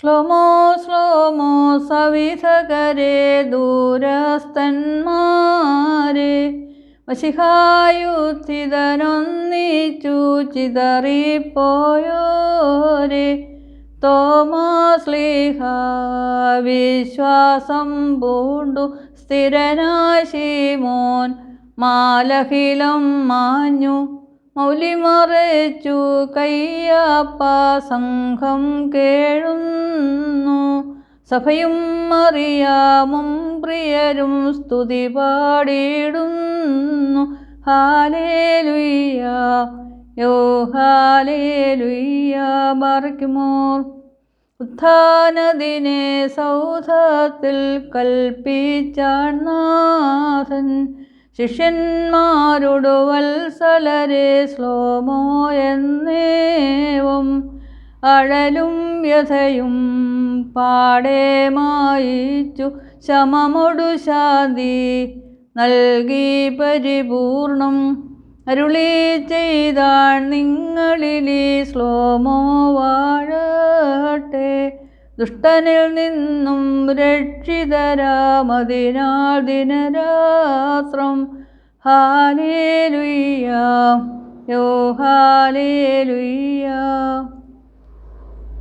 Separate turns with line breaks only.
Slo-mo slo-mo സവിധകരെ ദൂരസ്ഥന്മാരെ മശിഹായുത്തിതനൊന്നിച്ചു ചിതറിപ്പോയോരെ Thomasleeha വിശ്വാസം പൂണ്ടു സ്ഥിരനായ ശീമോൻ മാലഹിലം മാഞ്ഞു മൗലിമറച്ചു കയ്യാപ്പ സംഘം കേഴുന്നു സഭയും മറിയാമും പ്രിയരും സ്തുതി പാടിയിടുന്നു ഹാലേലുയ്യ യോ ഹാലേലുയ്യ ബാറക്കുമോർ. ഉത്ഥാനദിനെ സൗധത്തിൽ കൽപ്പിച്ചാൻ നാഥൻ ശിഷ്യന്മാരോടു വത്സലരെ ശ്ലോമോ എന്നേവം അഴലും വ്യഥയും പാടെ മായിച്ചു ശമമൊടു ശാന്തി നൽകി പരിപൂർണം അരുളി ചെയ്താൻ നിങ്ങളിലീ ശ്ലോമോ വാഴട്ടെ ദുഷ്ടനിൽ നിന്നും രക്ഷിതരാമതിനാൽ ദിനരാത്രം ഹാലേലുയ്യ യോ ഹാലേലുയ്യ.